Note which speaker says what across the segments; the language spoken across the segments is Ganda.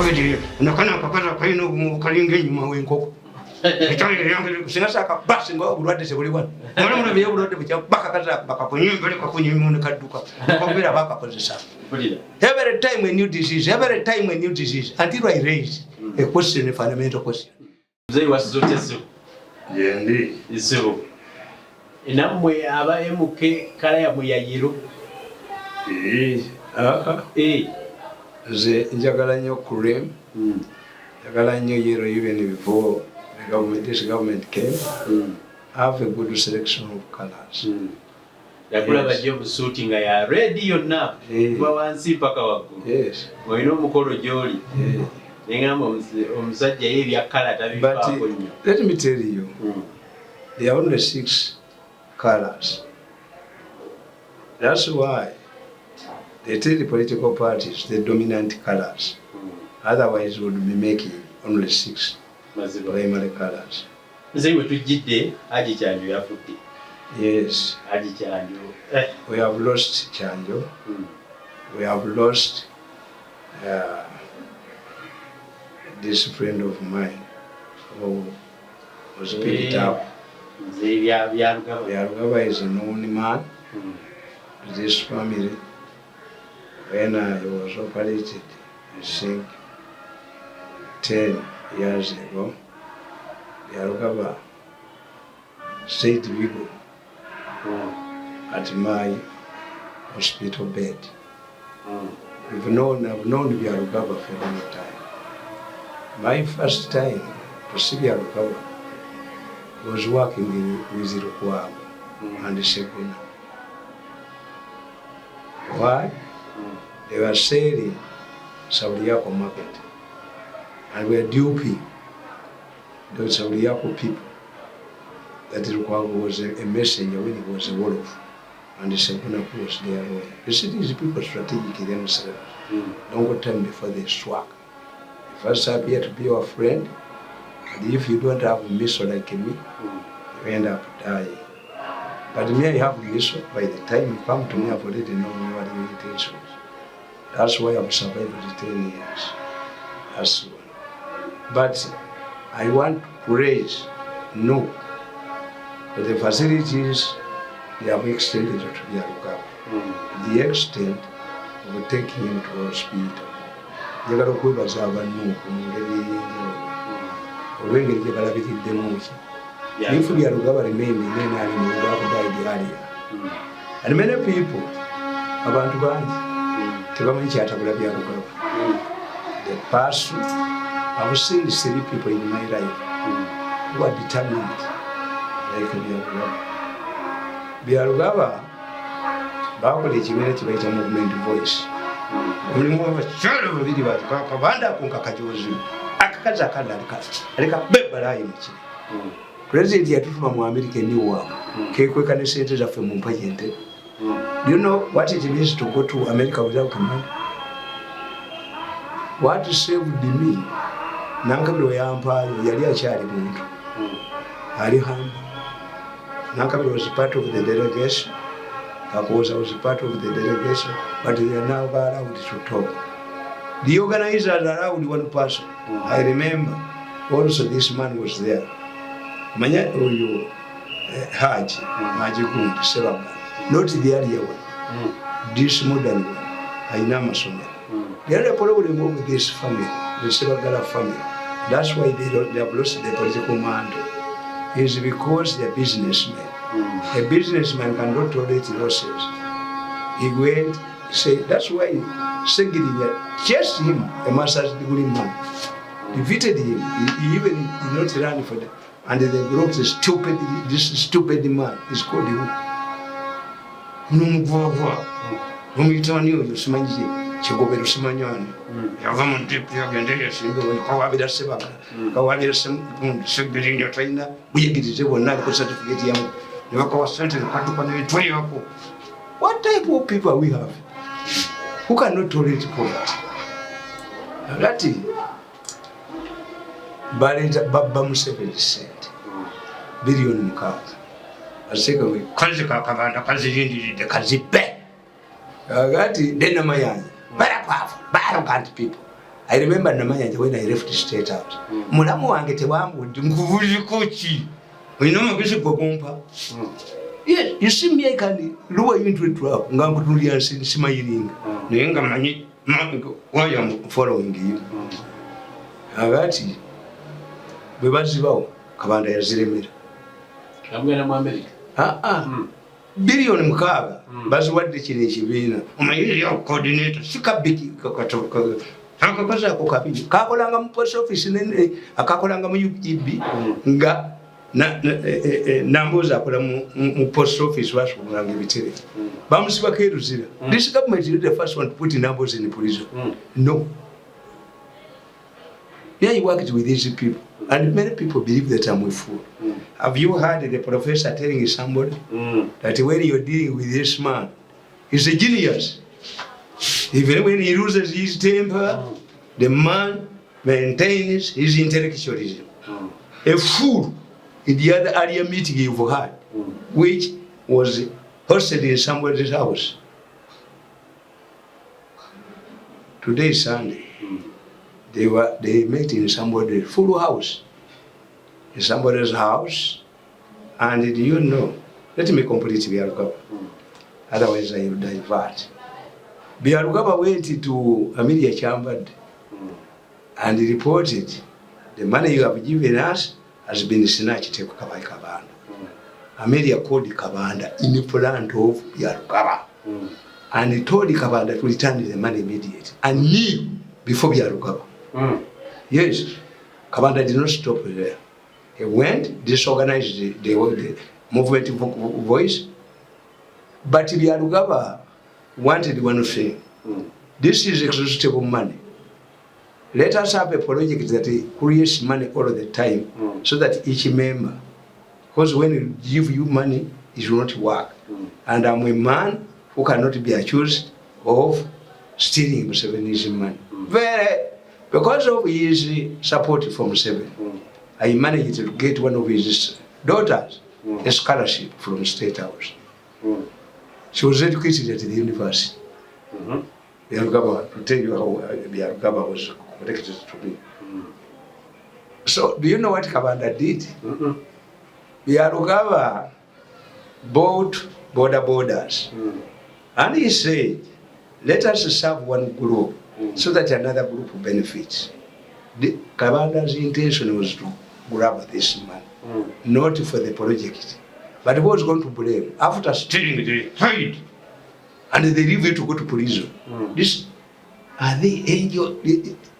Speaker 1: Kabiri nakana kakata kaino mukalinga nyuma wenkoko. Ekyo yange sinasaka basi ngo obulwadde sebuli bwana. Mwana mwana bye obulwadde bukya bakakaza bakakunyimba leka kunyimba ne kadduka. Kombera bakakozesa. Every time a new disease, every time a new disease until I raise a question, a fundamental question.
Speaker 2: Mzee wasizotezo.
Speaker 1: Yendi.
Speaker 2: Isiro. Namwe aba MK kala ya muyayiro.
Speaker 1: Ze njagala nnyo cream. Njagala nnyo yellow even before this government came. Have a good selection of colors.
Speaker 2: Yakula bajjo busuti nga ya red yonna kuba wansi paka waggulu.
Speaker 1: Yes.
Speaker 2: Oyina omukolo gyoli. Nengamba omusajja ye bya kala tabifaako nnyo.
Speaker 1: Let me tell you, there are only 6 colors. That's why they tell the political parties the dominant colors. Otherwise, we would be making only 6 primary colors.
Speaker 2: Nze we tujjidde Hajji Kyanjo yafudde.
Speaker 1: Yes.
Speaker 2: Hajji Kyanjo.
Speaker 1: We have lost Kyanjo. We have lost this friend of mine who was picked up. Byarugaba is a known man to this family. When I was operated, I think 10 years ago, Byarugaba stayed with me at my hospital bed. I've known Byarugaba for a long time. My first time to see Byarugaba was working with Kuba and Sekuna. Why? They were selling Zoyogerako market and were duping those Zoyogerako people. That was a messenger when he was a wolf and the Sekuna was their lawyer. You see, these people strategically themselves. Don't go time before they struck. You first appear to be your friend, and if you don't have M.i.S.O like me, you end up dying. But me, I have M.i.S.O. By the time you come to me, I've already known what your intentions. That's why I've survived the 10 years. That's one. But I want to praise NUP for the facilities they have extended to Byarugaba. The extent of taking him to hospital. Njagala okwebaza abannuku mu ngeri ey'enjawulo olw'engeri gye balabikiddemu ki. If Byarugaba remained in any animal, would have died earlier. And many people, abantu bangi tebamanyi kyatabula Byarugaba. The person, I've seen 3 people in my life who are determined like Byarugaba. Byarugaba bakola ekibiina kye bayita movement voice. Mulimu abakyala babiri bakabanda kunkakajozi akakazi akanda aleka bebalayi muki. President yatutuma mu America eniwa kekweka ne sente zaffe mu mpajente. Do you know what it means to go to America without money? What saved me? Nankabiro yampayo yali akyali muntu. Ali humble. Nankabiro was part of the delegation. Kakoza was part of the delegation, but they are now allowed to talk. The organizers allowed one person. I remember also this man was there. Manya oyo Hajji, Majikundi, Sebaga. Not the earlier one. This modern one. Aina Masomero. The other problem with this family, the Sebaga family, that's why they have lost the political mantle, is because they're businessmen. A businessman cannot tolerate losses. He went, say, that's why Sengirinja chased him, a master's degree man, defeated him. He even did not run for them. And they brought this stupid man. He's called him. Mumitani oyo simanyi kigobero simanyani. Yava mu ndip yagendera singa kawabira Sebaga. Kawabira Segirinja trainer buyigirize bonna aliko certificate yamu. What type of people we have who cannot tolerate poverty? That is Baba Museveni said, billion mukaaga. Aseka we kazi kakabanda kazi yindi kazi be. Agati dena mayani. Barapaf, arrogant people. I remember Namayanja when I left the State House. Mulamu wange tewambudde nkubuliko ki? Olina amagezi gogompa. Yes, you see me, I can lure you into a trap. Ngambutulia simayiringa. Naye nga manyi why I'm following you. Agati bwe bazibawo Kabanda yaziremera.
Speaker 2: Kamwe na mu America.
Speaker 1: Billion 6 baziwadde kino ekibiina. Omanyi ya coordinator sikabiki kakatoka. Akakoza ako kabiri. Kakolanga mu post office nene akakolanga mu UPB nga namboza akola mu post office wasubulanga ebitere. Bamusiba keruzira. This government is the first one to put numbers in prison. No. Yeah, he worked with these people. And many people believe that I'm a fool. Have you heard the professor telling somebody that when you're dealing with this man, he's a genius. Even when he loses his temper, the man maintains his intellectualism. A fool in the other earlier meeting you've had, which was hosted in somebody's house. Today is Sunday. They met in somebody's full house. In somebody's house. And do you know, let me complete Byarugaba. Otherwise I will divert. Byarugaba went to Amelia Chambard and reported the money you have given us has been snatched by Kabanda. Amelia called Kabanda in front of Byarugaba and he told Kabanda to return the money immediately and knew before Byarugaba. Yes, Kabanda did not stop there. He went, disorganized the movement voice, but Byarugaba wanted one thing. This is exhaustible money. Let us have a project that creates money all the time so that each member, because when we give you money, it will not work. And I'm a man who cannot be accused of stealing Museveni's money. Because of his support from Museveni, I managed to get one of his daughters a scholarship from State House. She was educated at the university. Byarugaba, to tell you how Byarugaba was connected to me. So, do you know what Kabanda did? Byarugaba bought borders. And he said, let us serve one group so that another group benefits. Kabanda's intention was to grab this money, not for the project. But who was going to blame? After stealing, they hide. And they leave you to go to prison. This are the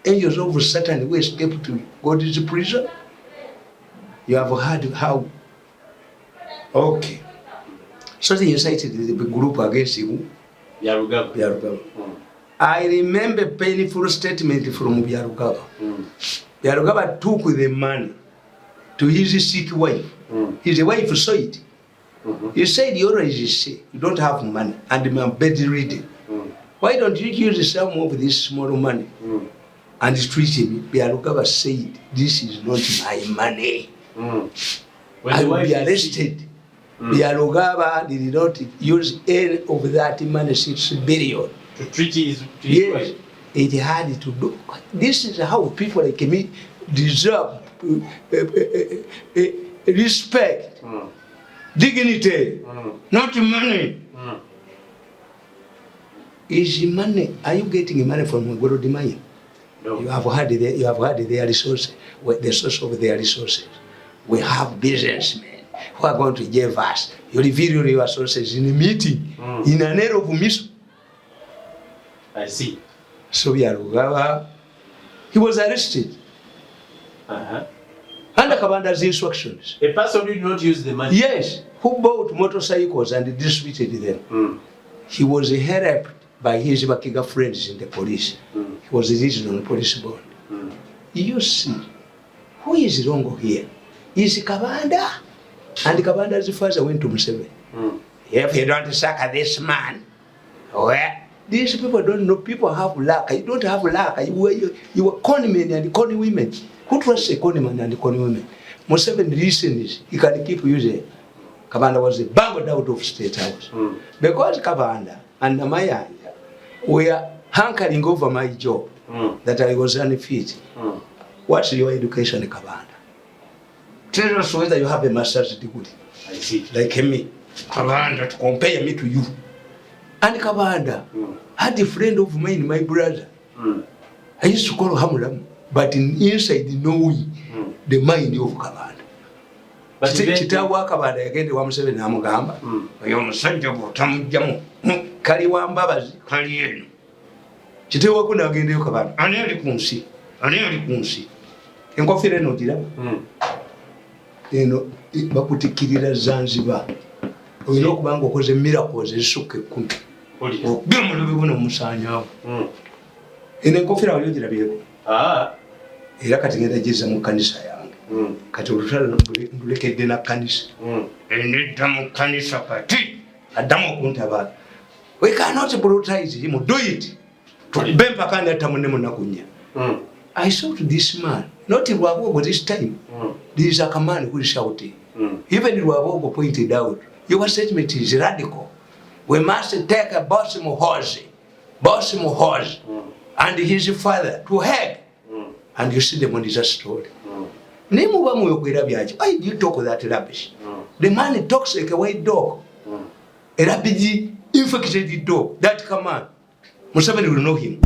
Speaker 1: angels of Satan who escaped to go to prison? You have heard how? Okay. So they incited the group against him. Byarugaba. I remember painful statement from Byarugaba. Byarugaba took the money to his sick wife. His wife saw it. He said, you always say you don't have money and I'm bedridden. Why don't you use some of this small money and treat him? Byarugaba said, this is not my money. I will be arrested. Byarugaba did not use any of that money, 6 billion.
Speaker 2: To treat his
Speaker 1: yes, it had to do. This is how people like me deserve respect, dignity, not money. Is money? Are you getting money from Gorodimayi? No. You have had their resources, the source of their resources. We have businessmen who are going to give us. You reveal your sources in a meeting, in an era of M.i.S.O.
Speaker 2: I see.
Speaker 1: So Byarugaba, he was arrested. Under Kabanda's instructions.
Speaker 2: A person did not use the money?
Speaker 1: Yes, who bought motorcycles and distributed them. He was helped by his Makiga friends in the police. He was released on police bond. You see, who is wrong here? Is Kabanda? And Kabanda's father went to Museveni. If you don't sack this man, well, these people don't know. People have luck. You don't have luck. You are con men and con women. Who trusts a con man and con women? Museveni listens. He can keep using. Kabanda was banged out of State House. Because Kabanda and Namayanja were hankering over my job. that I was unfit. What's your education, Kabanda? Tell us whether you have a master's degree.
Speaker 2: I see.
Speaker 1: Like me. Kabanda, to compare me to you. And Kabanda had a friend of mine, my brother. I used to call Hamulam, but inside knowing the mind of Kabanda. But Chitawa Kabanda again, the 1 Namugamba, your son of Tam Jamu, Kaliwan Babas, Kalian. Chitawa could again the Kabanda, and nearly Kunsi, and nearly Kunsi. And coffee no dira. You know, Baputikira Zanzibar. We look back because the miracles is so good. Musanya. In a coffee, I did a bit. Irakatinga Jesus Mukanisa yang. Katurusha Leke Dena Canis. And Damu Canisa Pati. Adamo Kuntaba. We cannot brutalize him, do it. To Bempakanda Tamunemunakunya. I saw to this man, not in Wabogo this time. There is a command who is shouting. Even in Wabogo pointed out, your statement is radical. We must take a bosom horse, and his father to hag. And you see the money is a story. Why do you talk that rubbish? The man talks like a white dog. A rapidly infected dog. That command. Museveni will know him.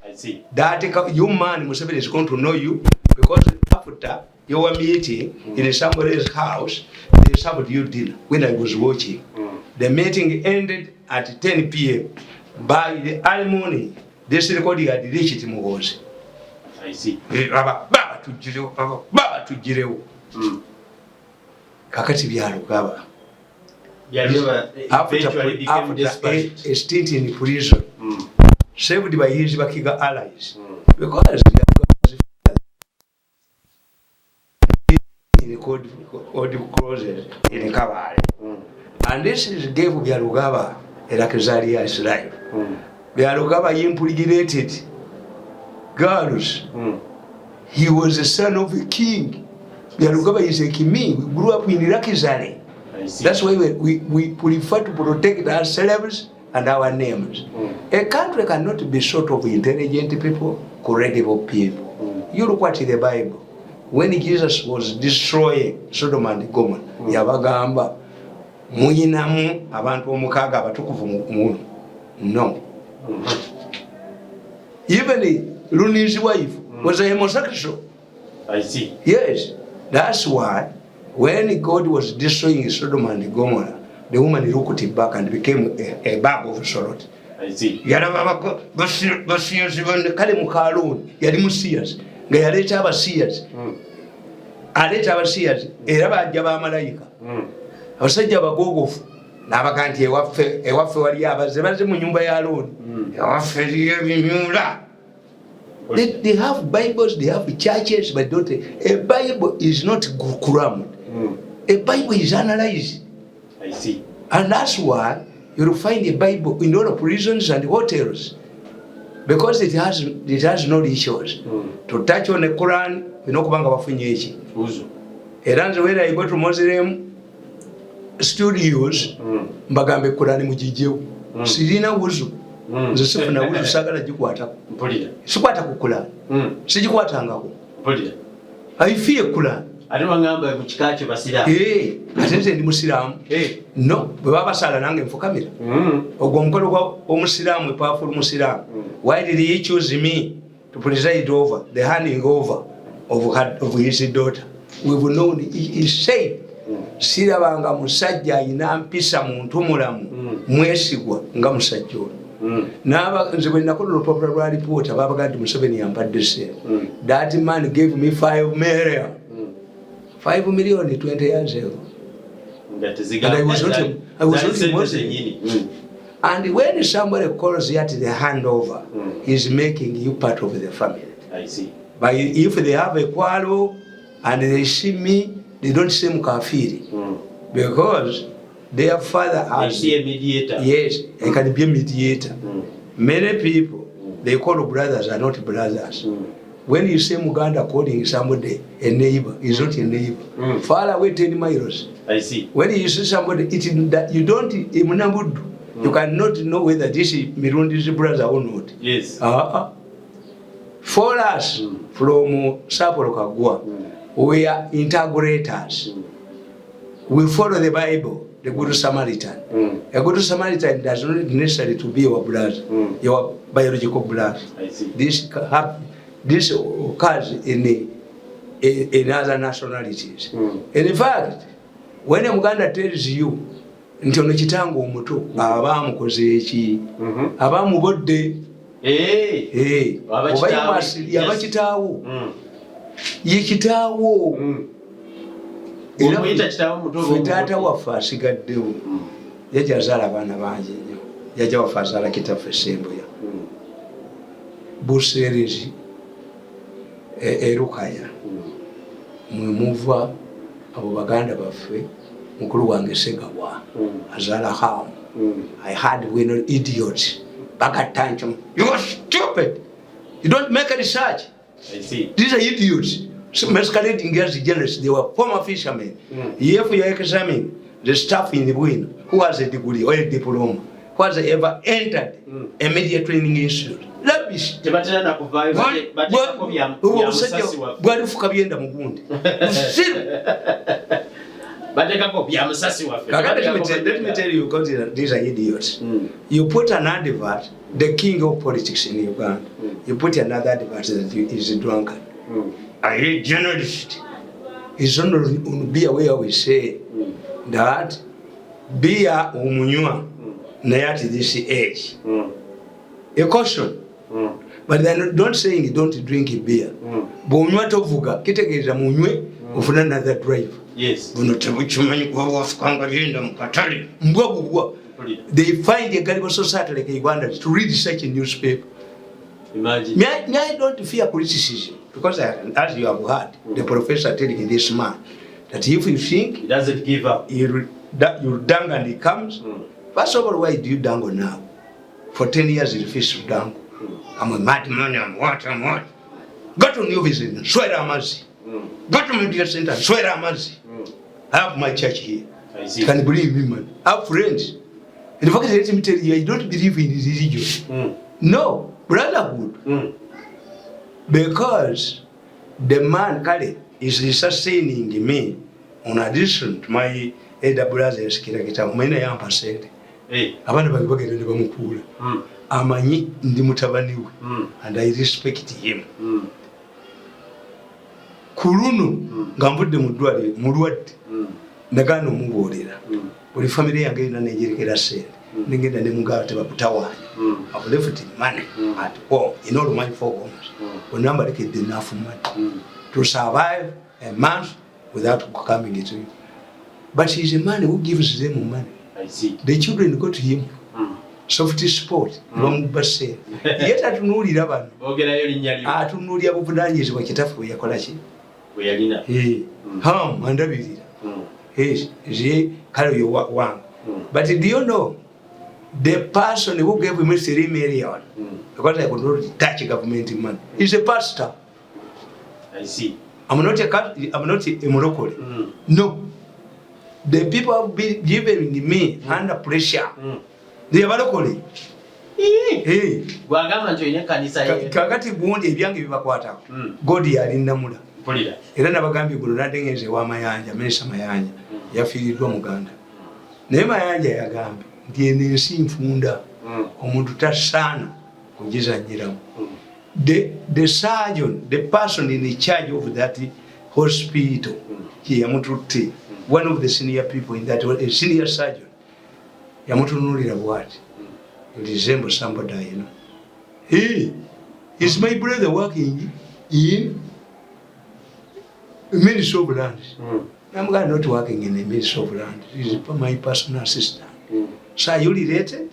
Speaker 2: I see.
Speaker 1: That your man Museveni is going to know you because after you were meeting in somebody's house, they served you dinner when I was watching. The meeting ended at 10 p.m. By the early morning, this recording had reached Mugozi.
Speaker 2: I see.
Speaker 1: Baba to Jireo. Kakati Byarugaba. After a stint in prison, saved by his Bakiga allies. Because in the code closes in the Kabale. And this is gave Byarugaba a Lakazaria's life. Byarugaba impregnated girls. He was the son of a king. Byarugaba is a king. We grew up in Lakazari. That's why we prefer to protect ourselves and our names. A country cannot be short of intelligent people, credible people. You look at the Bible. When Jesus was destroying Sodom and Gomorrah, Yabagamba, Muyinamu, abantu omukaga abatukuvu mu no. Even Luni's wife was a homosexual.
Speaker 2: I see.
Speaker 1: Yes, that's why when God was destroying Sodom and Gomorrah, the woman looked it back and became a bag of salt.
Speaker 2: I see.
Speaker 1: Yarababa basiyas kale mukaloni yali musiyas nga yaleta abasiyas. Aleta abasiyas era bajja ba malayika. Abasajja bagogofu n'abaga nti ewaffe wali abaze mu nyumba ya Alooni. Ewaffe eriyo ebinyula. They have Bibles, they have churches, but don't. A Bible is not Quran. A Bible is analyzed.
Speaker 2: I see.
Speaker 1: And that's why you'll find a Bible in all the prisons and hotels. Because it has no issues. To touch on the Quran, we know kubanga bafunye eki. Era nze when I go to Muslim studios, mbagambe Quran mujijjewo. Zirina wuzu. Nze sifuna wuzu sagala gikwatako. Sikwata ku Quran. Sigikwatangako. I fear Quran.
Speaker 2: Ate wangamba mu kika kyo basiraamu.
Speaker 1: Ate nze ndi musiraamu. No, bwe baba basala nange nfukamira. Ogwo omukolo gwa omusiraamu powerful musiraamu. Why did he choose me to preside over the handing over of his daughter? We've known he said, sirabanga musajja ayina mpisa muntu mulamu mwesigwa nga musajja oyo. Nze bwe nakola olupapula lwa lipoota babaga nti Museveni yampadde ssente. That man gave me 5 million. 5 million 20 years ago. And I was not Muslim. And when somebody calls you at the handover, he's making you part of the family.
Speaker 2: I see.
Speaker 1: But if they have a quarrel and they see me, they don't say Mukafiri. Because their father has...
Speaker 2: They be a mediator.
Speaker 1: Yes, they can be a mediator. Many people, they call brothers are not brothers. When you say Muganda calling somebody a neighbor, is not a neighbor. Far away 10 miles.
Speaker 2: I see.
Speaker 1: When you see somebody eating that, you don't, you cannot know whether this is Mirundi's brother or not.
Speaker 2: Yes.
Speaker 1: For us, from Sapolo Kagwa, we are integrators. We follow the Bible, the Good Samaritan. A Good Samaritan does not necessarily to be your brother, your biological brother. This occurs in other nationalities. And in fact, when a Muganda tells you, nti ono kitango omuto abamukoze eki abamubodde oba yabakitaawo ye kitaawo era taata waffe asigaddewo yajja azaala abaana bangi nnyo yajja waffe azaala kitaffe Ssembuya Buseerezi Erukaya mwe muva abo baganda baffe mukulu wange Segawa azaala Hamu. I had we know idiots back at tantrum. You are stupid. You don't make a research.
Speaker 2: I see.
Speaker 1: These are idiots. So masquerading as journalists. They were former fishermen. If you examine the staff in the wing who has a degree or a diploma, who has ever entered a media training institute. Rubbish. Let me tell you, because these are idiots. You put an advert, the king of politics in Uganda. You put another advert that is a drunkard. A journalist is on beer where we say that beer umunywa na at this age. A caution. But they're don't saying don't drink beer. Bonywa tovuga kitegeeza munywe ufuna another drive.
Speaker 2: Yes.
Speaker 1: They find a gullible society like Uganda to read such a newspaper.
Speaker 2: Imagine.
Speaker 1: I don't fear criticism because as you have heard the professor telling this man that if you think
Speaker 2: he doesn't give up,
Speaker 1: you dangle and he comes. First of all, why do you dangle now? For 10 years he refused to dangle. I'm a madman, I'm what. Go to New Vision, swear Amazi. Go to Media Center, swear Amazi. I have my church here.
Speaker 2: I see.
Speaker 1: Can you believe me, man? I have friends. In fact, let me tell you, I don't believe in religion. No, brotherhood. Because the man, Kale, is sustaining me in addition to my elder brothers, Kirakita, many young percent. Abana bagenda ne bamukula. Amanyi ndi mutabani we. And I respect him. Kulunu ngambudde mudwali mulwadde nagano mubolera buli family yange ina nejerekera sente ningenda ne mugaba tebakutawanya I've left money at home in all my four homes when number like enough money to survive a month without coming to you, but he's a man who gives them money.
Speaker 2: I see.
Speaker 1: The children go to him soft sport long base yet atunulira bano
Speaker 2: ogerayo linnya lyo
Speaker 1: atunulira buvunanyizibwa kitafu yakola ki
Speaker 2: we yalina
Speaker 1: ham andabirira je kale yo one. But do you know the person who gave me 3 million because I could not touch government money is a pastor.
Speaker 2: I see.
Speaker 1: I'm not a Morocco. No, the people have been giving me under pressure. They are locally.
Speaker 2: Gwagamba nti oyine kanisa ye.
Speaker 1: Kakati gundi ebyange bibakwatako. God yalinda mula.
Speaker 2: Polida.
Speaker 1: Era nabagambye guno nadengeze wa Mayanja, Minister Mayanja, yafiiriddwa Muganda. Naye Mayanja yagambye nti ensi nfunda omuntu tasaana kugizanyiramu. The surgeon, the person in the charge of that hospital, yamututte, one of the senior people in that, a senior surgeon, yamutunulira bwati. You resemble somebody, you know. Hey, is my brother working in M.i.S.O branch? I'm not working in the M.i.S.O branch. He's my personal assistant. So are you related?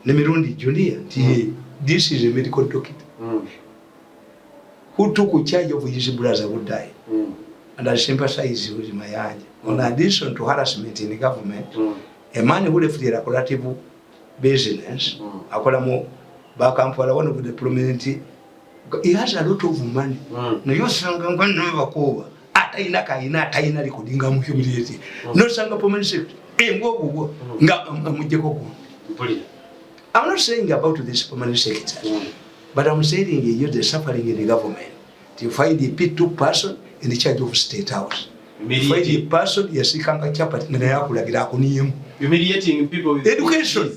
Speaker 1: The Mirundi Junior. This is a medical doctor who took charge of his brother who died. And I sympathize with my age. In addition to harassment in the government, a man who left the collaborative business, one of the prominent, he has a lot of money. No sanga never cover. Ataina recordinga mu humiliate. No sanga permanent. I'm not saying about this permanent secretary. But I'm saying you're the suffering in the government. You find the P2 person in the charge of State House. You find the person, yes, you can't catch up at
Speaker 2: humiliating people with
Speaker 1: education.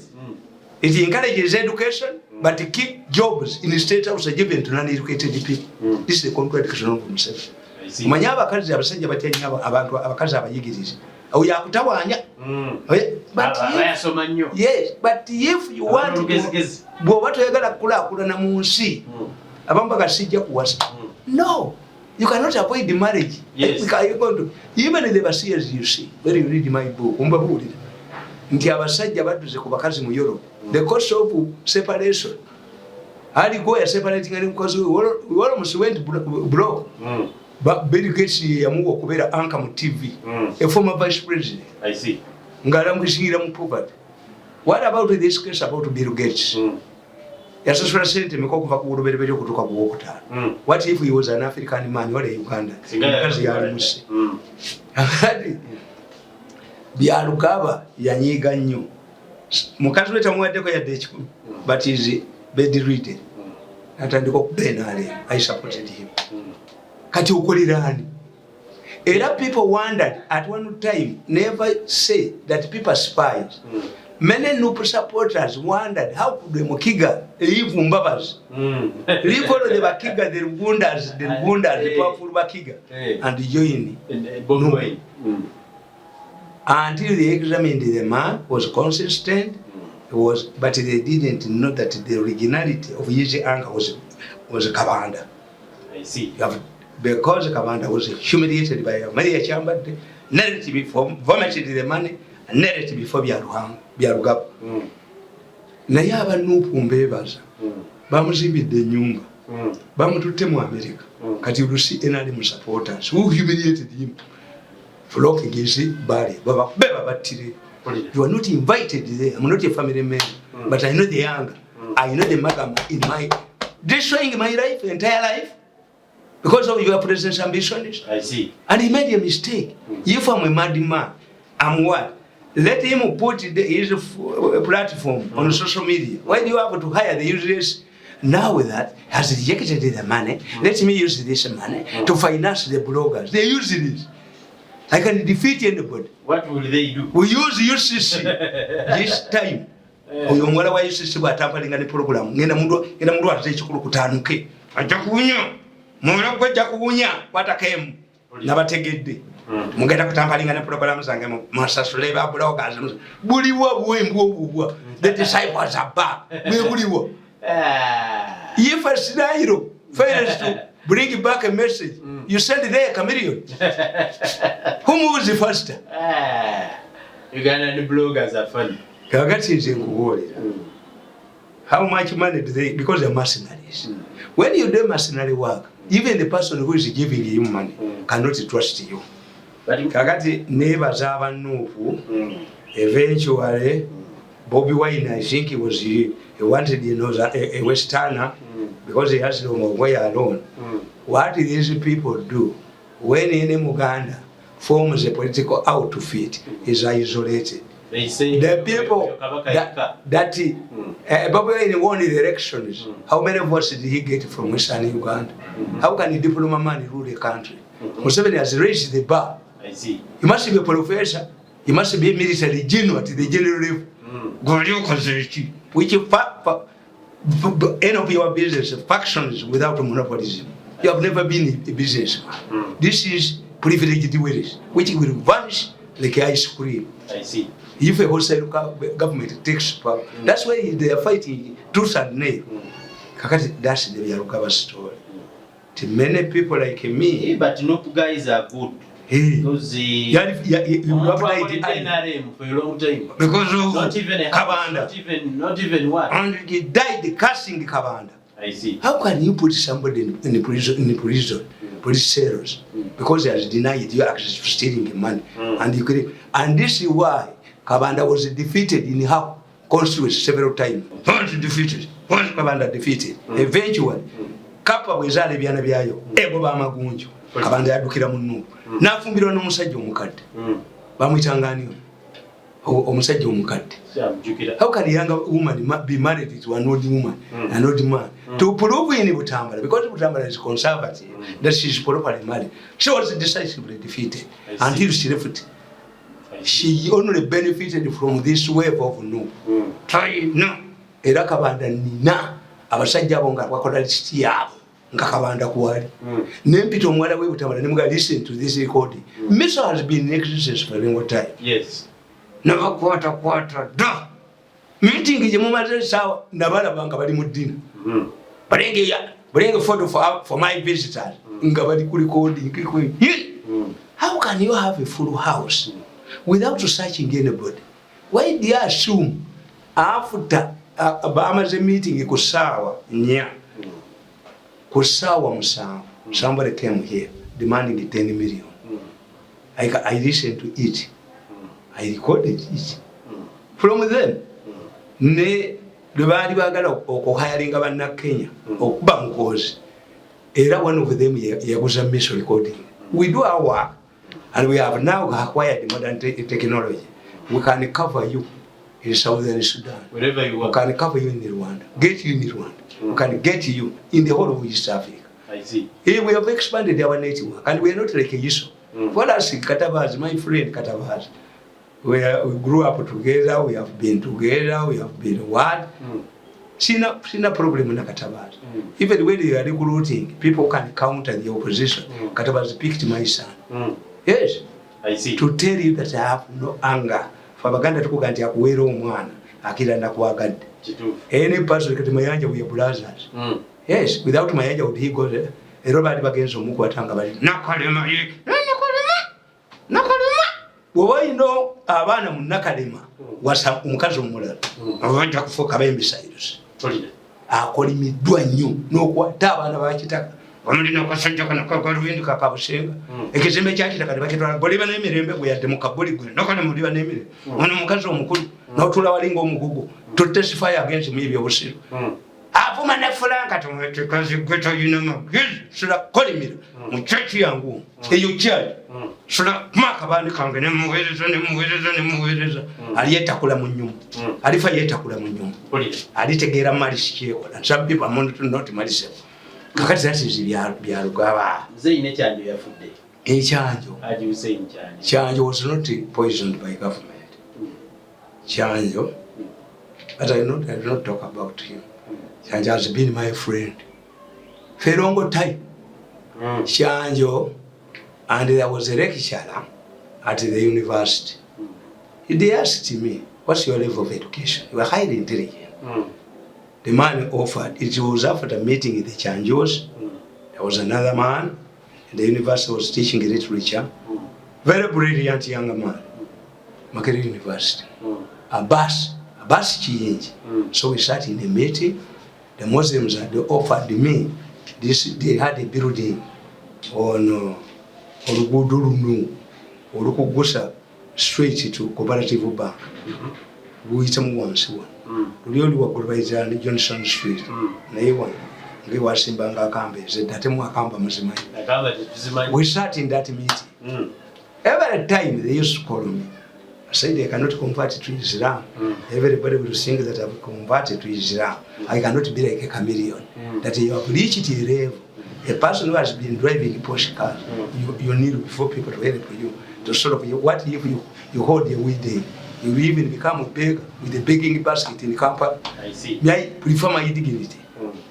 Speaker 1: It encourages education, but to keep jobs in the State House are given to non-educated people. This is the contradiction of himself. Manyaba kazi abasajja batenya abantu abakazi abayigirize. Oya kutawanya. Yes, but if you want to go what you got kula mu nsi abamba kasijja kuwasa. No, you cannot avoid the marriage.
Speaker 2: Yes.
Speaker 1: Because you're going to, even in the overseas you see, when you read my book, nti abasajja baduze ku bakazi mu Europe. The cost of separation. Ali go ya separating and because we almost went broke. But Bill Gates yamuwa kubera anchor mu TV. A former vice president.
Speaker 2: I see.
Speaker 1: Ngaramwishingira mu poverty. What about this case about Bill Gates? Yasasura sente meko kuva ku buloberebe kutoka ku wokutano. What if he was an African man or a Uganda? Because yali musi. Byarugaba yanyiga nnyo. Mukazi we tamuwaddeko yadde ekikulu. But he is bedridden. Atandika okubenale. I supported him. Kati ukolirani. Era people wondered at one time, never say that people spies. Many NUP supporters wondered how could the Mukiga leave Mbabas. Leave all the Bakiga, the Rugundas, the powerful Bakiga, and join NUP. Until they examined the man was consistent, but they didn't know that the originality of his anger was Kabanda.
Speaker 2: I see.
Speaker 1: Because Kabanda was humiliated by Maria Chamba, narrative before vomited the money, and narrative before Byarugaba. Naye abanupu mbebaza bamuzibidde ennyumba bamututte mu America kati ulusi enali mu supporters who humiliated him flock against Bali baba battire. You are not invited there. I'm not a family man, but I know the anger. I know the magam in my destroying my life, entire life. Because of your president's ambitions.
Speaker 2: I see. And
Speaker 1: he made a mistake. If I'm a mad man, I'm what? Let him put his platform on social media. Why do you have to hire the users? Now with that, has rejected the money. Let me use this money to finance the bloggers. They use this. I can defeat anybody.
Speaker 2: What will they do?
Speaker 1: We use UCC this time. Oyo mwala wa UCC bwatampalinga ne program. Ngenda mundu ate ekikulu kutanuke. Ajja kubunya. Mwala kwajja kubunya kwatakemu. Nabategedde. Mugenda kutampalinga ne program zange mu masasule ba bloggers. Buliwa bwembu obubwa. The disciples are back. Bwe buliwa. Yefa sinairo. Fails to bring back a message. You send there a chameleon. Who moves the faster?
Speaker 2: Uganda bloggers are funny.
Speaker 1: How much money do they? Because they're mercenaries. When you do mercenary work, even the person who is giving you money cannot trust you. Kakati neighbors have a NUP. Eventually, Bobi Wine, I think he wanted, a Westerner because he has no way alone. What these people do when any Muganda forms a political outfit is isolated.
Speaker 2: They say
Speaker 1: the people that Bobi Wine won the elections. How many votes did he get from Western Uganda? How can a diplomat man rule the country? Museveni has raised the bar.
Speaker 2: I see.
Speaker 1: He must be a professor. He must be a military general at the general level. Which end of your business factions without monopolism. You have never been a businessman. This is privileged ways, which will vanish like ice cream.
Speaker 2: I see.
Speaker 1: If a wholesale government takes power, that's why they are fighting tooth and nail. That's the Byarugaba story. To many people like me,
Speaker 2: but NUP guys are good. Because
Speaker 1: you have
Speaker 2: NRM for a long time.
Speaker 1: Because of
Speaker 2: not even a
Speaker 1: Kabanda.
Speaker 2: Not even what?
Speaker 1: And he died casting the Kabanda.
Speaker 2: I see.
Speaker 1: How can you put somebody in the prison, police cells, because he has denied you access to stealing money? And this is why Kabanda was defeated in her constituency several times. Once defeated, once Kabanda defeated. Eventually, Kapa wezale byana byayo, ego bamagunju. Kabanda yadukira mu NUP. Nafumbirwa n'omusajja omukadde. Bamuyitanga ani? omusajja omukadde. How can a young woman be married to an old woman, an old man? To prove in Butambala, because Butambala is conservative, that she is properly married. She was decisively defeated until she left. She only benefited from this wave of no. Try no. Era kabanda nina abasajja abo nga bakola list yabo nga kabanda kuwali. Nempita omwala we Butambala nemuga listen to this recording. M.i.S.O has been in existence for a long time. Yes. Never quarter da. Meeting is a moment sawa nabala banga bali mu dina. Bring a photo for my visitors. Nga bali ku recording. How can you have a full house without searching anybody? Why do you assume after Obama's meeting kusawa nya kusawa musawa somebody came here demanding 10 million. I listened to it. I recorded it. From them, ne lubali bagala okuhayalinga banna Kenya okuba nkozi. Era one of them yaguza M.i.S.O recording. We do our work and we have now acquired modern technology. We can cover you in Southern Sudan. Wherever you want. We can cover you in Rwanda. Get you in Rwanda. We can get you in the whole of East Africa. I see. Here we have expanded our network and we are not like a M.i.S.O. For us, Katabazi, my friend Katabazi. We grew up together, we have been together, we have been what? Sina problem na Katabazi. Even when they are recruiting, people can counter the opposition. Katabazi picked my son. Yes. I see. To tell you that I have no anger. For Baganda to go and akuwero omwana, akira na kuwagadde. Any person kati Mayanja we are brothers. Yes, without Mayanja would he go there? Robert bagenzo omuku atanga bali. Nakalema ye. Woba ino abaana mu Nakalema wasa omukazi omulala abanja kufuuka b'embisayirizo akolimiddwa nnyo n'okwata abaana bakitaka bamulina akasajja kano kakalubindi kakabusenga ekizimbe kyakitaka ne bakitwala boliba n'emirembe gwe yadde mu kabuli gwe nokane muliba n'emirembe ono omukazi omukulu n'otula walinga omugugu to testify against mu ebyobusiru avuma ne Franka tumwetekazi gwe toyina magezi sula kolimira mu kyaki yangu eyo kyali sula maka bandi kange nemuweereza aliyetakula mu nnyumba alifa yetakula mu nnyumba alitegeera malisi kyekola some people are not malisi kakati zati Byarugaba
Speaker 2: Zeyine Kyanjo yafudde
Speaker 1: Kyanjo
Speaker 2: Hajji Hussein
Speaker 1: Kyanjo was not poisoned by government. Kyanjo, but I not talk about him. Kyanjo has been my friend for a long time. Kyanjo, and there was a lecturer at the university. They asked me, what's your level of education? You are highly intelligent. The man offered, it was after meeting the Kyanjos. There was another man in the university was teaching literature. Very brilliant young man. Makere University. Abbas change. So we sat in a meeting. The Muslims had offered me this. They had a building on Olugudurunu, Olukugusa straight to Cooperative Bank. We some once one. We only work with Johnson Street. Naiwan. We were Simbanga Kambe. Said that Mwakamba Mazimai. We sat in that meeting. Every time they used to call me. I said they cannot convert to Islam. Everybody will think that I've converted to Islam. I cannot be like a chameleon. That you have reached a level. A person who has been driving Porsche cars, you need before people to help you. To sort of what if you hold a weekday? You even become a beggar with a begging basket in the company. I see. I prefer my dignity.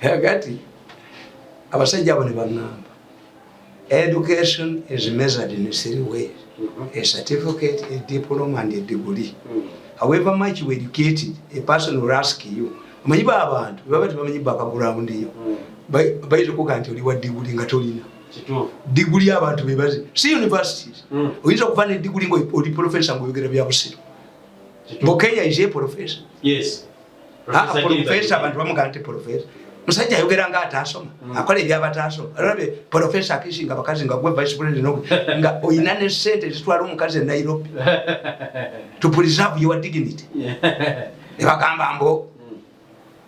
Speaker 1: I got it. I was saying, education is measured in 3 ways. A certificate, a diploma, and a degree. However much you educated, a person will ask you, degree abantu bebaze. See universities. Oyinza okufana degree ngo oli professor ngo yogera bya busiru. Mokenya is a professor. Yes. Professor abantu bamugante professor. Musajja ayogera nga atasoma. Akola ebya batasoma. Alabe professor akishinga bakazi nga gwe vice president nga oyina ne sente zitwala omukazi Nairobi. To preserve your dignity. Ebagamba mbo.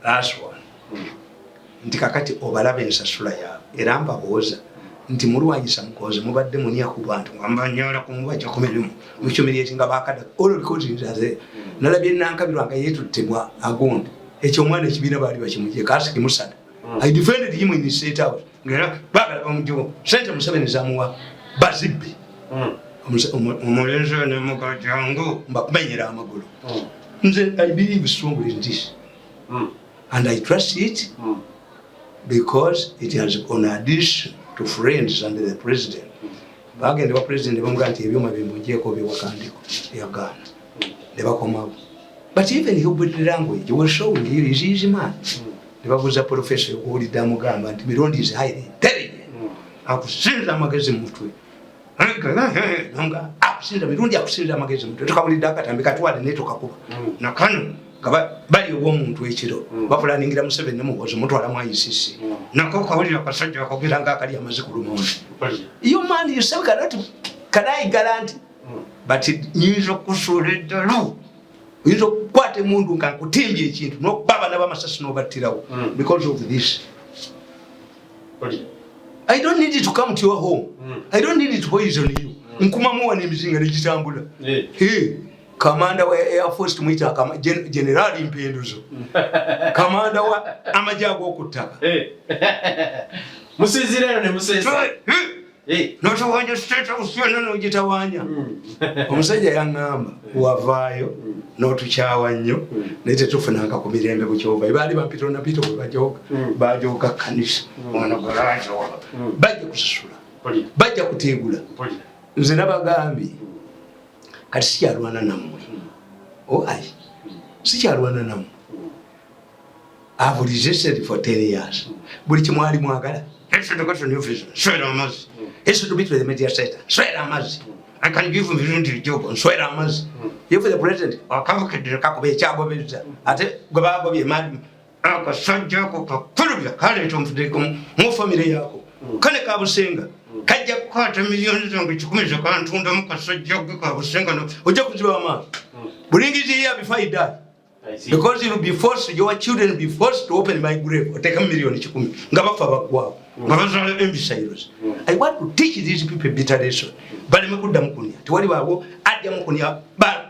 Speaker 1: Last one. Ndikakati obalabe nsasula ya. Era mbabuuza. nti mulwanyisa mukoze mubadde munia ku bantu ngambanyala kumubajja ku mirimu mukyomirieti nga bakada all recordings aze nalabye nankabirwa nga yetuttebwa agonde ekyo omwana ekibiina baali bakimujje kasi kimusada I defended him in his state house ngera bagala bamujo sente Museveni zamuwa bazibbi omulenzi ne mugajango mbakumenyera amagulu nze I believe strongly in this and I trust it because it has on addition to friends and the president bagende wa president bamugamba nti ebyuma bimbujjeko biwakandiko yagana ne bakomawo but even he body language was showing he is easy man ne babuza professor okuwulidde amugamba nti Mirundi is highly intelligent akusinza amagezi mutwe nanga akusinza Mirundi akusinza amagezi mutwe tukawulidde akatambi katwale ne tukakuba nakano bali omuntu ekiro bapulaningira Museveni ne muhozo mutwala mu ICC nako kawulira kasajja akogera nga akali amazikulu mu you man you say can I guarantee but nyizo kusule dalu nyizo kwate mundu nga kutimbye ekintu no baba n'abamasasi no batirawo because of this I don't need it to come to your home I don't need it to poison you nkumamuwa n'emizinga n'ekitambula Commander wa Air Force tumuita kama General Impenduzo. Commander wa amajago okutaka.
Speaker 2: Musizireno ne musesa.
Speaker 1: Noto wanja state usiyona no jitawanya. Omusajja yangamba wavayo notuchawa nnyo nete tufunanga ku mirembe ku kyova. Ibali bampito na pito bajoka. Bajoka kanisa. Mwana garajo. Bajja kusasula. Bajja kutegula. Nze nabagambi kati sikyalwana nammwe ayi sikyalwana nammwe I've resisted for 10 years buli kimwali mwagala swera amazzi to be to the media center swera amazzi I can give him Mirundi job swera amazzi if the president akamukedde kakuba ekyagobezza ate gwe bagobye mali akasajja ko kakulubya kale tumfudeko mu family yako kane kabusenga kajja kukwata milioni zangu 10 zakantunda mukasajja kabusenga no ojja kuziba amaso bulingizi here before you die because you will be forced your children will be forced to open my grave oteka milioni 10 nga bafa bagwao nga bazala embisairos I want to teach these people better lesson bali mekudda mukunya tiwali babo ajja mukunya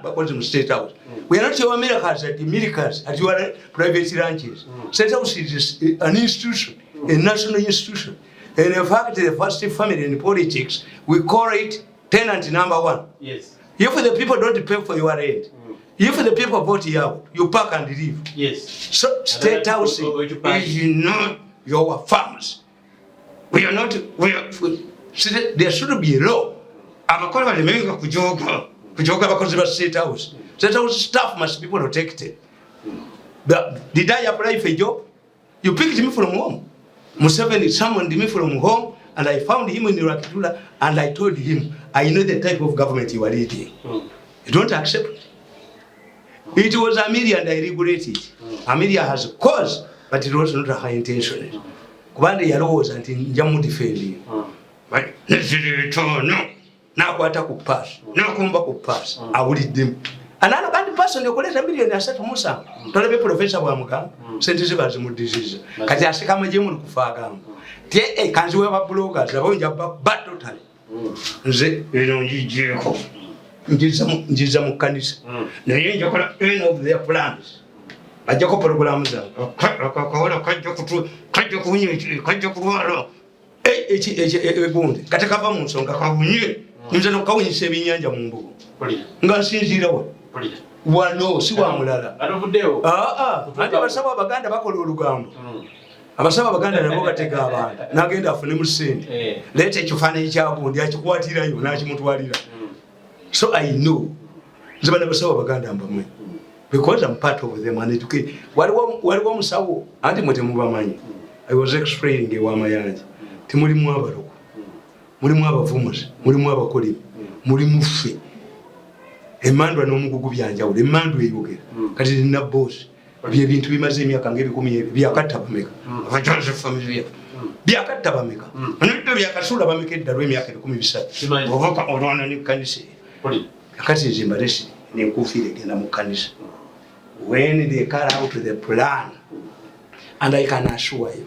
Speaker 1: bakoze mu state house we are not your Americans at the Americans at your private ranches state house is an institution a national institution. And in fact, the first family in politics, we call it tenant number 1.
Speaker 2: Yes.
Speaker 1: If the people don't pay for your rent, if the people vote you out, you pack and leave.
Speaker 2: Yes.
Speaker 1: So state house is not your farms. We are not. There should be a law. Abakola balemenga kujoga bakozi ba state house. State house staff must be protected. Did I apply for a job? You picked me from home. Museveni summoned me from home and I found him in Rakitula and I told him, I know the type of government you are leading. You don't accept it. It was Amelia and I regulated it. Amelia has a cause, but it was not a high intention. Kubanda yalowoza nti njamu defendi. No. Nakwata ku pass. Nakumba ku pass. Awuliddemu. Another bad person yokoleta million asatu musa. Tolabe professor bwa mugamba. Sente zibazi mu disease. Kati asika maje mu kufagamba. Tie kanziwe ba bloggers abonja ba totally. Nze eno njijeko. Njiza mu kanisa. Naye njakola end of their plans. Ajako program za. Akakola kajja kulwala. Egundi. Kati kava mu nsonga kawunye. Nze no kawunyisa ebinyanja mu mbugo. Nga nsinzira wa. Wano si wa mulala.
Speaker 2: Avuddeyo.
Speaker 1: Ate abasaba abaganda bakola olugambo. Abasaba abaganda nabo batega abantu. Nagenda afune mu sente. Leta ekifaananyi kyabundi akikwatirayo n'akimutwalira. So I know. Nze bana basaba abaganda mbamwe. Because I'm part of them and educate. Waliwo musawo anti mwete mubamanyi. I was explaining ewamayanja. Timulimu abaloko. Mulimu abavumuzi. Mulimu abakolimi. Mulimu ffe. Emandwa n'omugugu byanjawulo emandwa eyogera kati nina boss bye bintu bimaze emyaka ng'ebikumi byakatta bameka abajanze family byakatta bameka nibyo byakasula bameka eddala emyaka 13 obaka olwana ne kanisa kati nzimbalesi n'enkufiira egenda mu kanisa when they carry out the plan and I can assure you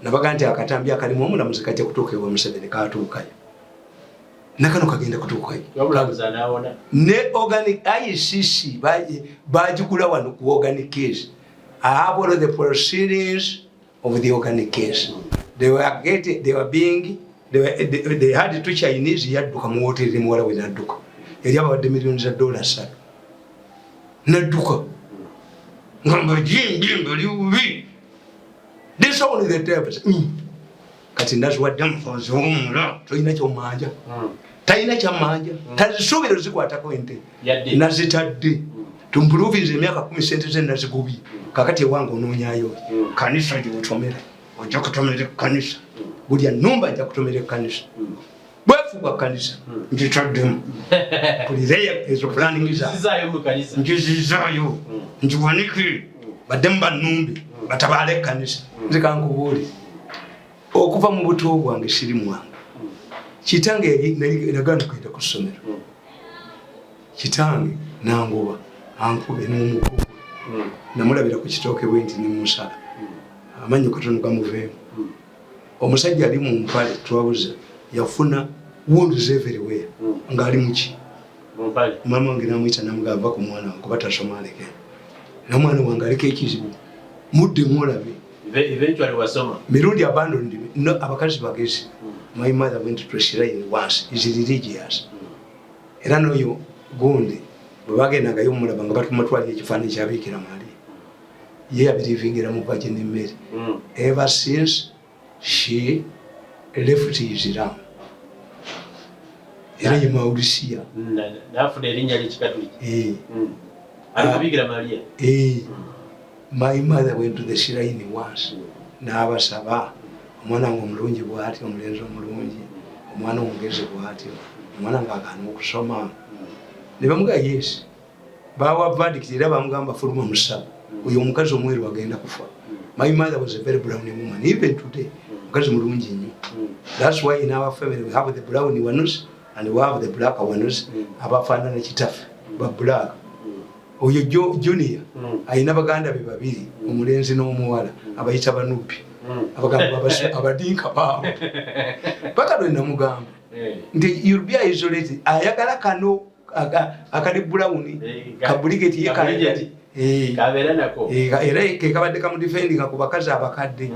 Speaker 1: nabaga nti akatambi akalimu omulamuzi kajja kutuuka ewa Museveni katuukayo nakano kagenda kutuukayo ne organic ICC bagigula wano ku organic case. I have all of the proceedings of the organic case. They had two Chinese yadduka mu hoteli muwala we nadduka yali abawadde millions of dollars nadduka ngamba jimbo liubi. This only the tapes. Kati ndaziwadde mufozi omula toyina kyomanja talina kyamanja tazisuubira zikwatako ente nazitadde tumpuruvinze emyaka 10 sente ze nazigubye kakati ewange onoonyayo kanisa gyebutomere ojja kutomera kanisa buli annumba ajja kutomera kanisa bwefuga kanisa njitaddemu pulireya ezo planning njizizaayo njiwanike baddemu bannumbe batabaale kanisa nzikankubuuli okuva mu buto bwange siri mwange kitange nagana kwenda ku ssomero kitange nangoba ankube n'omukugu namulabira ku kitooke bwe nti nimusala amanyi katono gamuveemu omusajja ali mu mpale twabuza yafuna wounds everywhere ng'ali muki mama wange namuyita namugamba ku mwana wange kuba tasoma aleke namwana wange aliko ekizibu mudde mwolabe
Speaker 2: eventually wasoma
Speaker 1: Mirundi abandoned me. No, abakazi bagezi. My mother went to Shrine once. Is religious. Era noyo gundi bagenda yo mulaba nga batuma twali ekifaananyi kya Bikira Maria. Ye abirivingira mu Virgin Mary. Ever since she left Islam. Era ye Maurisia.
Speaker 2: Nafu erinnya likikatuliki. Bikira Maria.
Speaker 1: My mother went to the shrine once. N'abasaba omwana wange omulungi bw'atyo omulenzi omulungi omwana omugezi bw'atyo omwana ng'agaana okusoma ne bamuga yes bawa verdict era bamugamba fuluma musaba oyo omukazi omweru agenda kufa. My mother was a very brown woman even today mukazi mulungi nnyo. That's why in our family we have the brown ones and we have the black ones abafaanana kitaffe ba black. Oyo junior ayina baganda be babiri omulenzi n'omuwala abayita ba NUP abagamba abadinka baabo paka lwe namugamba nti you'll be isolated ayagala kano akali brown kabuligeti ye
Speaker 2: kabera nako
Speaker 1: era ke kabadde kamu defending ku bakazi abakadde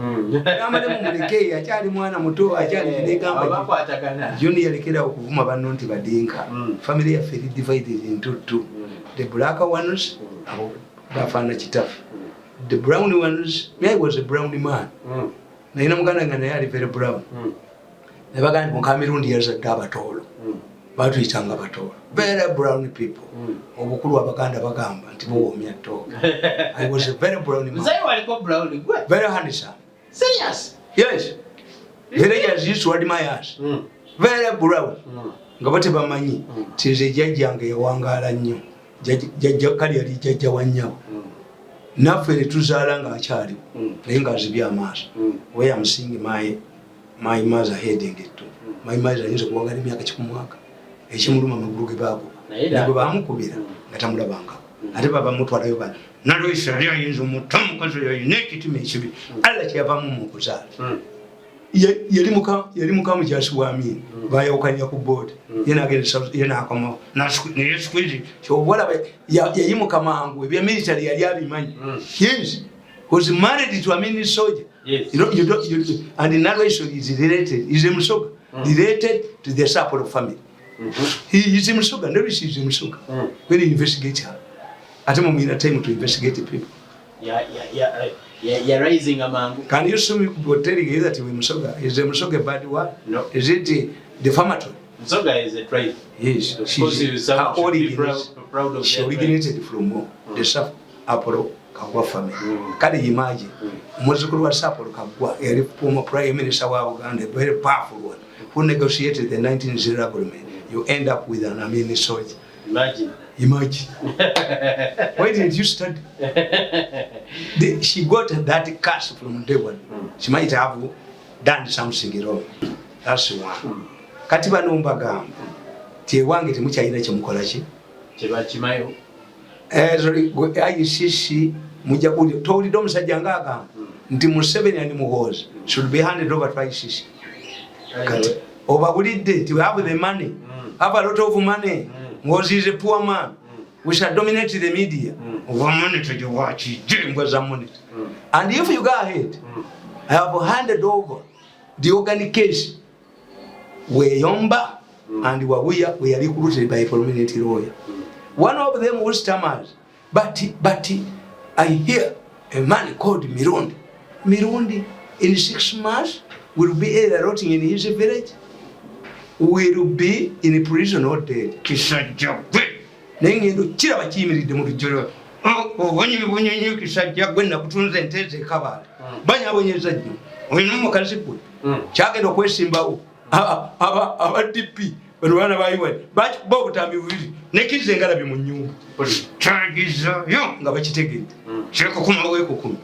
Speaker 1: amale mu muleke akyali mwana muto akyali negamba
Speaker 2: abakwatakana
Speaker 1: junior lekera okuvuma banno nti badinka family yaffe divided into two. The black ones, bafana kitaffe. The brown ones, I was a brown man. Naina muganda nga naye ali very brown. Ne bagamba mu Mirundi yazadde abatolo. Batuyitanga batolo. Very brown people. Obukulu abaganda bagamba nti buwoomya ttooka. I was a very brown man.
Speaker 2: Mzee waliko brown gwe?
Speaker 1: Very handsome.
Speaker 2: Serious?
Speaker 1: Yes. Villagers used to admire us. Very brown. Nga bate bamanyi tize jjajjange yawangaala nnyo. Jajja kali yali jajja wa nnyabo naffe ne tuzaala ng'akyali naye ng'azibye amaaso we am seeing my mother heading it to my mother ayinza okuwangala emyaka 10 ekimuluma amagulu ge baakuba nabwe baamukubira nga tamulabangako ate baba mutwalayo bana naloisa yali ayinza omutta mukazi oyo ayina ekitima ekibi alla kyeyavaamu mu okuzaala yali muka mukyasi wa Amini bayawukanya ku boodi yenaakoma neyesukwizi kyobalaba yayimuka mangu ebya military yali abimanyi. Yes, was married to a mini soldier.
Speaker 2: Yes.
Speaker 1: And Nalweso is related, is a Musoga, related to the Ssaako family. He is a Musoga, no is a Musoga. When he investigates her, at a moment in time to investigate people.
Speaker 2: You're raising a man.
Speaker 1: Can you show me what telling you that we Musoga? Is the Musoga a bad word?
Speaker 2: No.
Speaker 1: Is it defamatory?
Speaker 2: Musoga is a tribe.
Speaker 1: Yes. Her origin, she originated from the Ssaako Kagwa family. Can you imagine? Muzukulu wa Ssaako Kagwa, a former Prime Minister of Uganda, a very powerful one, who negotiated the 1900 agreement. You end up with an Amini soldier.
Speaker 2: Imagine.
Speaker 1: Why didn't you study? She got that cash from day one. She might have done something wrong. That's one. Katiba nomba gamba. Tewange temukyalina kyemukola ki?
Speaker 2: Kimayo.
Speaker 1: ICC mujja kulya towulidde omusajja ng'agamba nti Museveni and Muhoozi should be handed over to ICC. Obawulidde nti we have the money, have a lot of money. Muhoozi is a poor man. We shall dominate the media. Over monitor you watch it. And if you go ahead, I have handed over the organic case where Yomba and Wawuya were recruited by a prominent lawyer. One of them was Tamale. But I hear a man called Mirundi. Mirundi in 6 months will be either rotting in his village, will be in prison or dead. Kisajja gwe. Nengendo kira bakiyimiridde mu bijjolo. Obonyi kisajja gwe nakutunza enteze kabale. Banyabonyeza nnyo. Oyina omukazi gwe. Kyagenda okwesimbawo. Aba DP bano bayiwa. Bo butambi bubiri. Nekize ngalabi mu nnyumba. Chagiza yo nga bakitegedde. Kyeko kuma weeko 10.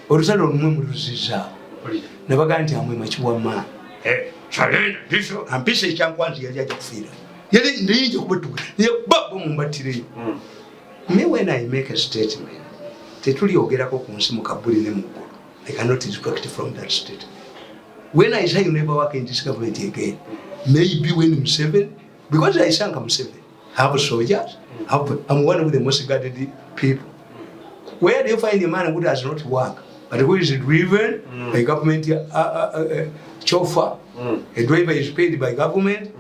Speaker 1: Olusalo lumwe muluziza. Nabaga nti amwe makiwa ma. Chalenda diso ampisa ekyankwanzi yali ajja kufiira. Yali ndinje kubetuka. Ye babo mumbatire. Me when I make a statement, tetuliyogerako ku nsi mu kabuli ne muggulu. I cannot distract from that statement. When I say you never work in this government again, maybe when Museveni, because I sang Museveni, I have soldiers, I'm one of the most guarded people. Where do you find a man who does not work, but who is driven by government chauffeur? A driver is paid by government,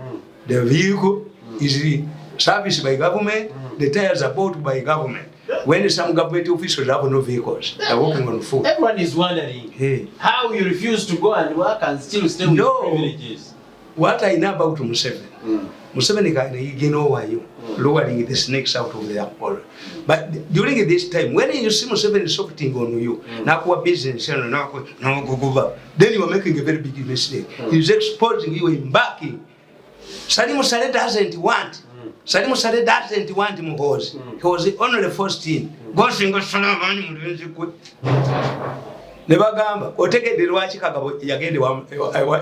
Speaker 1: the vehicle is serviced by government, the tires are bought by government. When some government officials have no vehicles, they're working on foot.
Speaker 2: Everyone is wondering how you refuse to go and work and still stay with privileges.
Speaker 1: What I know about Museveni, Museveni can over you, lowering the snakes out of their hole. But during this time, when you see Museveni softening on you, now business, then you are making a very big mistake. He's exposing you in backing. Salim Saleh doesn't want. Salim Saleh doesn't want Muhoozi. He was only 14. Gosinga Salamani Murenzi. Nebagamba, otegedde lwaki Kagabo yagende wa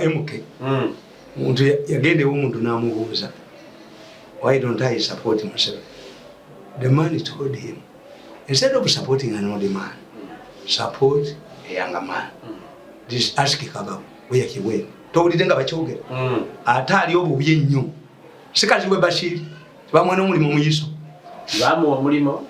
Speaker 1: MK. Muntu yagende omuntu namubuuza. Why don't I support Museveni? The man told him, instead of supporting an old man, support a younger man. This ask Kagabo, where he went. Towulidde nga bakyogera. Ate ali obubi ennyo. Sikazi we Bashiri. Bamwana omulimu mu M.i.S.O.
Speaker 2: Bamuwa omulimu.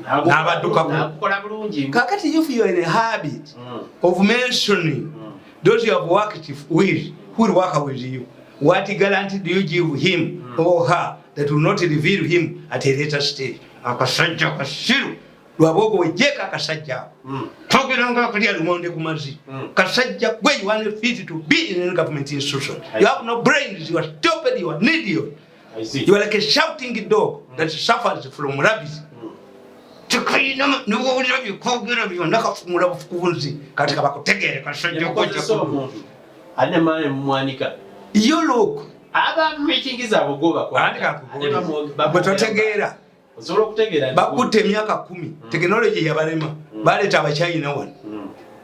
Speaker 1: N'abaddukako.
Speaker 2: Nakukola bulungi.
Speaker 1: Kakati if you are in a habit of mentioning those you have worked with, who will work with you, what guarantee do you give him or her that will not reveal him at a later stage? Akasajja kasiru. Lwabogo wejeka akasajja. Togiranga kulya lumonde ku mazzi. Kasajja gwe you want fit to be in a government institution. You have no brains, you are stupid, you are an idiot.
Speaker 2: I see.
Speaker 1: You are like a shouting dog that suffers from rabies. Tukayina nuwo byo kogera byo nakafumula bufunzi katika bakutegere kasajja kujja
Speaker 2: ko. Ane mane mwanika.
Speaker 1: You look.
Speaker 2: Aba mekingiza abogoba kwa.
Speaker 1: Andika kugoba. Batotegera.
Speaker 2: Osobola okutegeera
Speaker 1: bakutte emyaka 10 technology yabalema baleta abachayina wano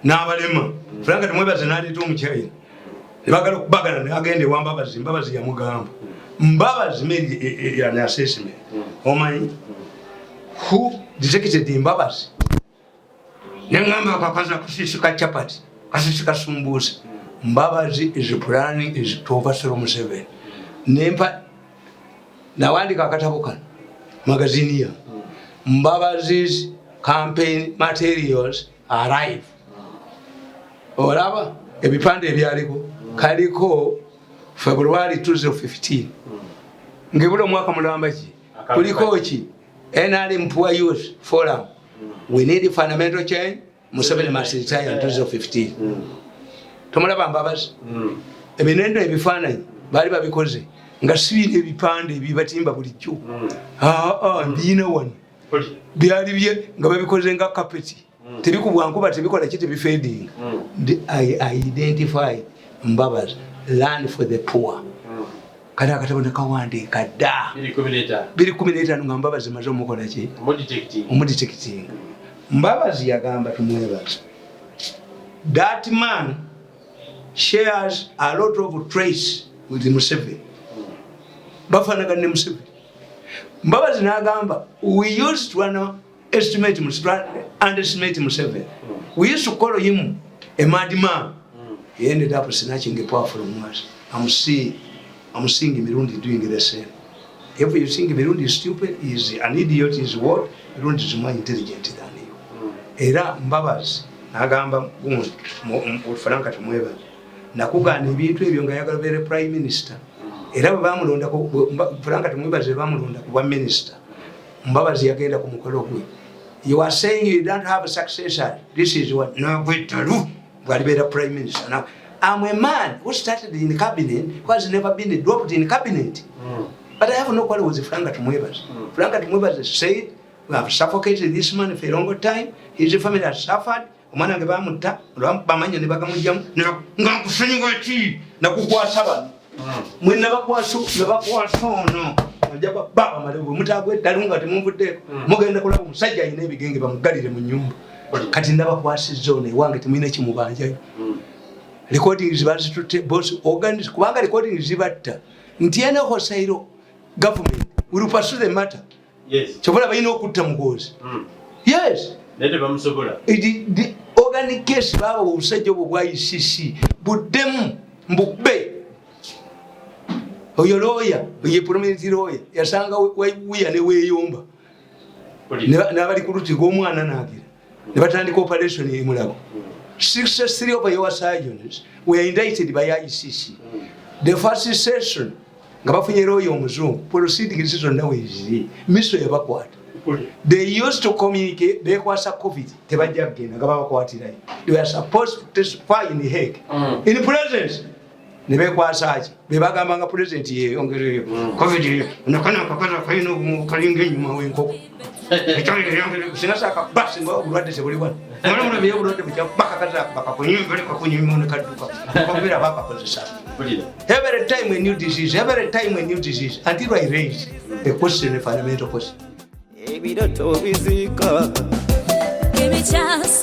Speaker 1: n'abalema Franka tumwebaze n'aleeta omuchayina nebagala okubagana n'agende wa Mbabazi yamugamba Mbabazi made an assessment omanyi who detected Mbabazi nengamba kakaza kusisika chapati kasisika sumbusa Mbabazi is planning is to overthrow Museveni nempa nawandika akatabo kano magazine here. Mbabazi's campaign materials arrive. Olaba ebipande ebyaliko kaliko February 2015. Ngebulo mwaka mulamba ki kuliko ki NRM Poor Youth Forum. We need fundamental change. Museveni must retire in 2015. Tomulaba Mbabazi. Ebinendo ebifaananyi bali babikoze nga sibine ebipande ebibatimba bulijjo. Mbina wano byali bye nga babikoze nga kapeti tebikubwa nkuba tebikola kiti bifeeding. I identify Mbabazi land for the poor. Kale akatabo ne kawandiika dda 2015 nga Mbabazi maze omukola ki omudetecting. Mbabazi yagamba tumwebaza. That man shares a lot of traits with Museveni. Bafanagana ne Museveni. Mbabazi n'agamba we used to underestimate Museveni. We used to call him a madman. He ended up snatching a power from us. I'm seeing Mirundi doing the same. If you think Mirundi is stupid, is an idiot, is what? Mirundi is more intelligent than you. Era mbabazi agamba Franka tumweba nakugana ebintu ebyo nga yagala bere prime minister. Era bamulonda ko Franka tumweba ze bamulonda ku minister. Mbabazi yagenda ku mukolo gwe. You are saying you don't have a successor. This is what no gwetalu bwalibera prime minister. Now I'm a man who started in the cabinet, who has never been dropped in the cabinet. But I have no quarrel with Franka Tumwebas. Franka Tumwebas said, we have suffocated this man for a long time. His family has suffered. Umana ngebamuta, bamanya ne bagamujamu. Ngakusenyiwati na kukwasaba. Mwena bakwasu, nebakwaso no. Njaba baba malebu mutagwe dalunga temuvudde. Mugenda kulaba musajja ine ebigenge bamugalire mu nyumba. Kati ndabakwasizza ne wange temuyina kimubanja. Recording is about to boss organs. Kubanga recording is about Ntiana Hosairo government will pursue the matter.
Speaker 2: Yes.
Speaker 1: Chobola bayina okutta mugozi. Yes.
Speaker 2: Nete bamusobola.
Speaker 1: The organic case baba obusajja obwa ICC buddemu mbube. Oyo lawyer, oyo prominent lawyer yasanga wiya ne weyomba. N'abali ku luti gw'omwana n'agira. Ne batandika operation y'emulago. 63 of your surgeons were indicted by ICC. The first session, proceedings is on M.i.S.O they used to communicate, they were COVID. They were supposed to testify in the Hague. In the presence, they were Hajji. They were going present here. COVID, sinasaka basi ngo ulwadde sebulibwana mwana mwana bye bulwadde bya bakakaza bakakunyumba kakunyumba kaduka bakubira bakakozesa every time a new disease until I raise the question, a fundamental question.
Speaker 3: Give me chance,